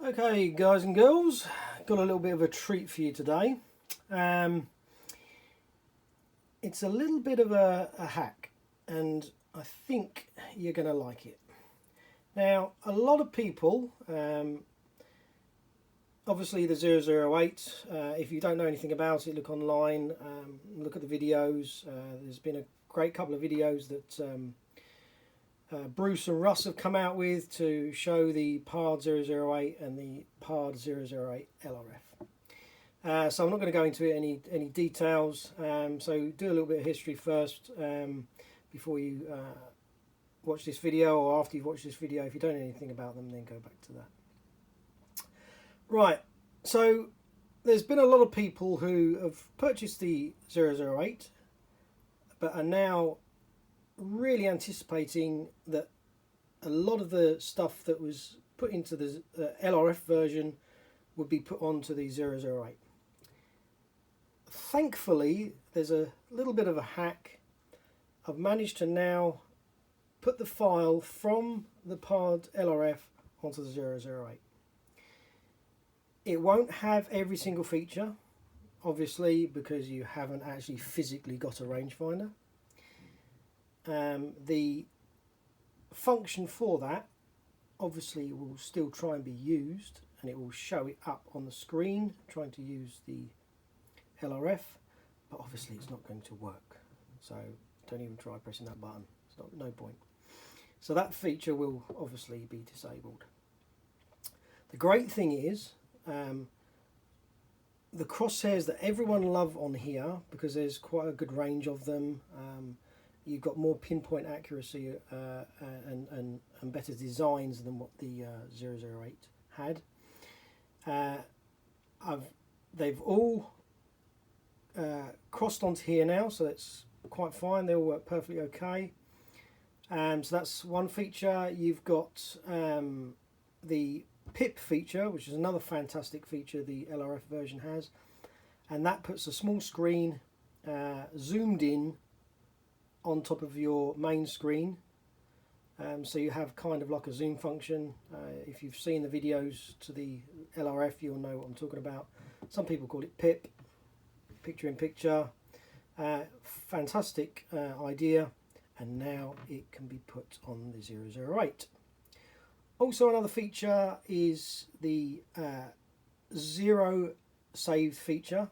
Okay, guys and girls, got a little bit of a treat for you today. It's a little bit of a hack, and I think you're going to like it. Now, a lot of people, obviously the 008, if you don't know anything about it, look online, look at the videos. There's been a great couple of videos that Bruce and Russ have come out with to show the PARD 008 and the PARD 008 LRF. So I'm not going to go into any details, so do a little bit of history first before you watch this video, or after you've watched this video. If you don't know anything about them, then go back to that. Right, so there's been a lot of people who have purchased the 008 but are now really anticipating that a lot of the stuff that was put into the LRF version would be put onto the 008. Thankfully, there's a little bit of a hack. I've managed to now put the file from the PARD LRF onto the 008. It won't have every single feature, obviously, because you haven't actually physically got a rangefinder. The function for that obviously will still try and be used, and it will show it up on the screen trying to use the LRF, but obviously it's not going to work, so don't even try pressing that button. It's no point. So that feature will obviously be disabled. The great thing is the crosshairs that everyone love on here, because there's quite a good range of them. You've got more pinpoint accuracy and better designs than what the 008 had. They've all crossed onto here now, so that's quite fine. They all work perfectly okay. So that's one feature. You've got the PIP feature, which is another fantastic feature the LRF version has, and that puts a small screen zoomed in on top of your main screen, so you have kind of like a zoom function. If you've seen the videos to the LRF, you'll know what I'm talking about. Some people call it PIP, picture in picture. Fantastic idea, and now it can be put on the 008. Also, another feature is the zero save feature.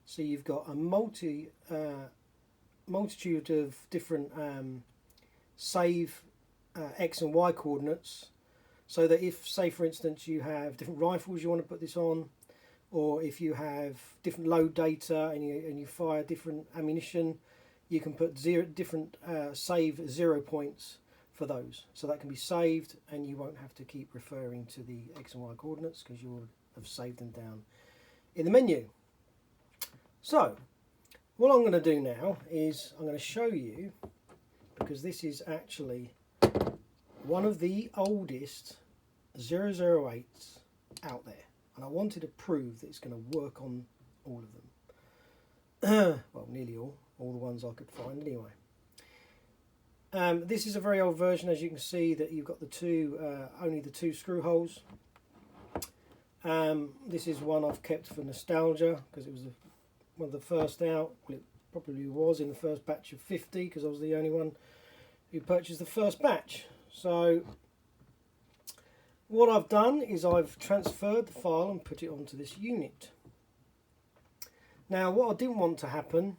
So you've got a multitude of different save X and Y coordinates, so that if, say for instance, you have different rifles you want to put this on, or if you have different load data and you fire different ammunition, you can put different save 0 points for those, so that can be saved and you won't have to keep referring to the X and Y coordinates because you will have saved them down in the menu. So what I'm going to do now is I'm going to show you, because this is actually one of the oldest 008s out there, and I wanted to prove that it's going to work on all of them. Well, nearly all the ones I could find anyway. This is a very old version, as you can see that you've got the only the two screw holes. This is one I've kept for nostalgia because it was one of the first out. Well, it probably was in the first batch of 50 because I was the only one who purchased the first batch. So what I've done is I've transferred the file and put it onto this unit. Now, what I didn't want to happen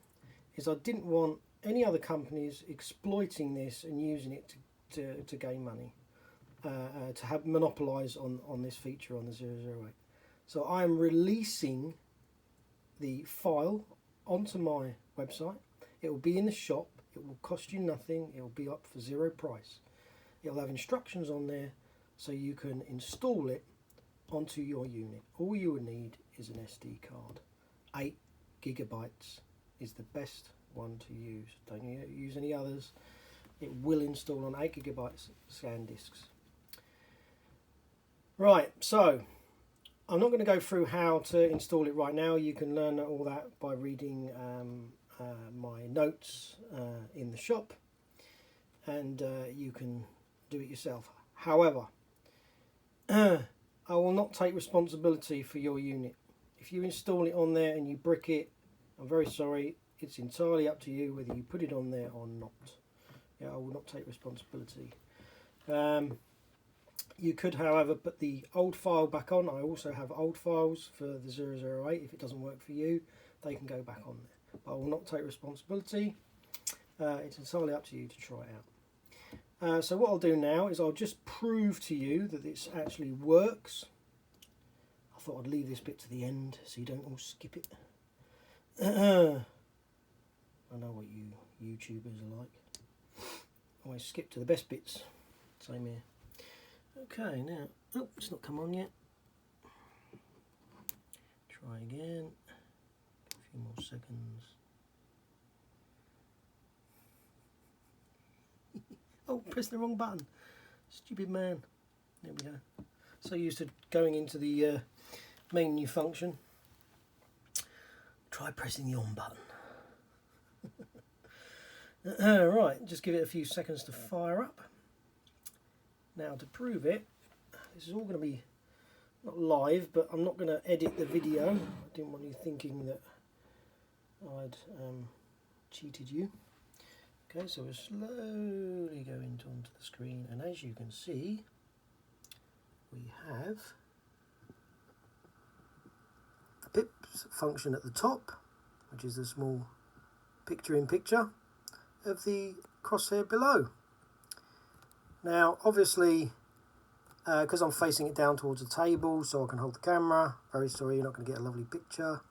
is I didn't want any other companies exploiting this and using it to gain money, to have monopolise on this feature on the 008. So I am releasing the file onto my website. It will be in the shop. It will cost you nothing. It will be up for zero price. It will have instructions on there so you can install it onto your unit. All you would need is an SD card. 8 gigabytes is the best one to use. Don't use any others. It will install on 8 gigabytes scan disks. Right, so I'm not going to go through how to install it right now. You can learn all that by reading my notes in the shop, and you can do it yourself. However, I will not take responsibility for your unit. If you install it on there and you brick it, I'm very sorry. It's entirely up to you whether you put it on there or not. Yeah, I will not take responsibility. You could, however, put the old file back on. I also have old files for the 008. If it doesn't work for you, they can go back on there. But I will not take responsibility. It's entirely up to you to try it out. So what I'll do now is I'll just prove to you that this actually works. I thought I'd leave this bit to the end so you don't all skip it. I know what you YouTubers are like. Always skip to the best bits. Same here. Okay, now, oh, it's not come on yet. Try again. A few more seconds. Oh, press the wrong button. Stupid man. There we go. So used to going into the menu function. Try pressing the on button. Right, just give it a few seconds to fire up. Now to prove it, this is all going to be not live, but I'm not going to edit the video. I didn't want you thinking that I'd cheated you. Okay, so we'll slowly go onto the screen, and as you can see, we have a pip function at the top, which is a small picture-in-picture of the crosshair below. Now, obviously, because I'm facing it down towards the table so I can hold the camera, very sorry you're not going to get a lovely picture.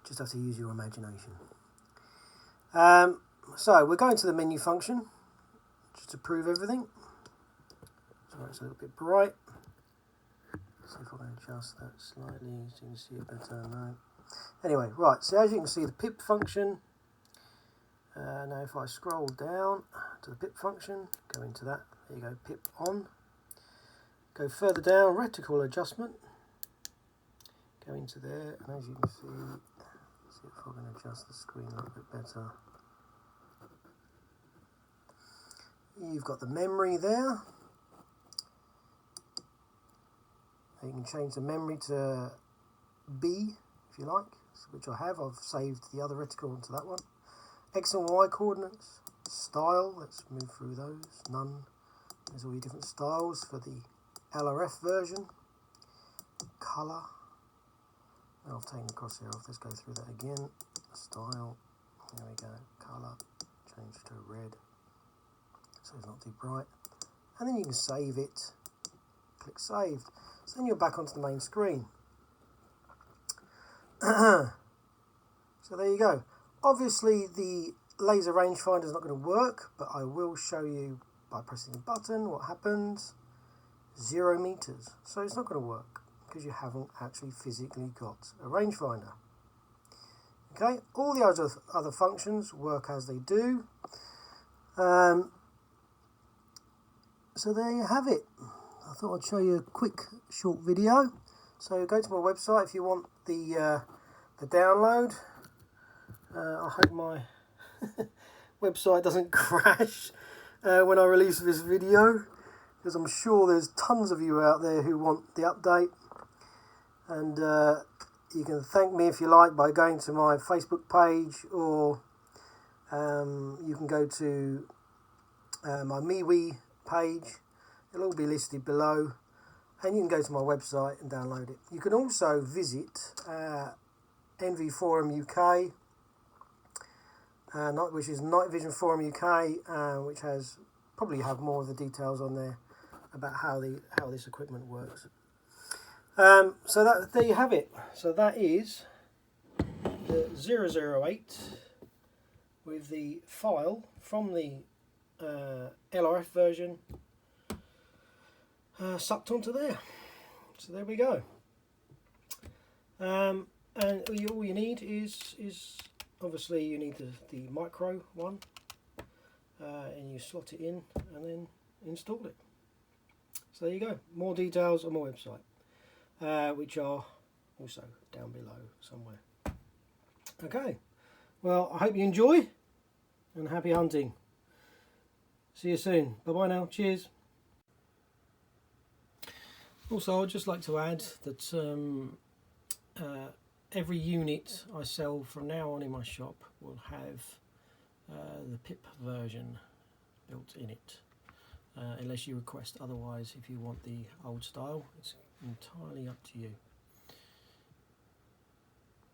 Just have to use your imagination. So we're going to the menu function just to prove everything. Sorry, it's a little bit bright. See if I can adjust that slightly so you can see it better. No. Anyway, right, so as you can see the pip function. Now if I scroll down to the pip function, go into that, there you go, pip on. Go further down, Reticle Adjustment. Go into there, and as you can see if I can adjust the screen a little bit better. You've got the memory there. You can change the memory to B if you like, which I have. I've saved the other reticle onto that one. X and Y coordinates, style, let's move through those, none. There's all your different styles for the LRF version. Colour, I've taken the crosshair off, let's go through that again. Style, there we go, colour, change to red, so it's not too bright. And then you can save it, click saved. So then you're back onto the main screen. So there you go. Obviously the laser rangefinder is not going to work, but I will show you by pressing the button what happens. 0 meters. So it's not going to work because you haven't actually physically got a rangefinder. Okay, all the other functions work as they do. So there you have it. I thought I'd show you a quick short video. So go to my website if you want the download. I hope my website doesn't crash when I release this video, because I'm sure there's tons of you out there who want the update. And you can thank me if you like by going to my Facebook page, or you can go to my MeWe page. It'll all be listed below, and you can go to my website and download it. You can also visit NV Forum UK, which is Night Vision Forum UK, which has probably have more of the details on there about how this equipment works. So there you have it. So that is the 008 with the file from the LRF version sucked onto there. So there we go. And all you need is obviously you need the micro one, and you slot it in and then install it. So there you go. More details on my website, which are also down below somewhere. Okay, well, I hope you enjoy, and happy hunting. See you soon. Bye bye now. Cheers. Also, I'd just like to add that every unit I sell from now on in my shop will have the PIP version built in it, unless you request otherwise. If you want the old style, it's entirely up to you.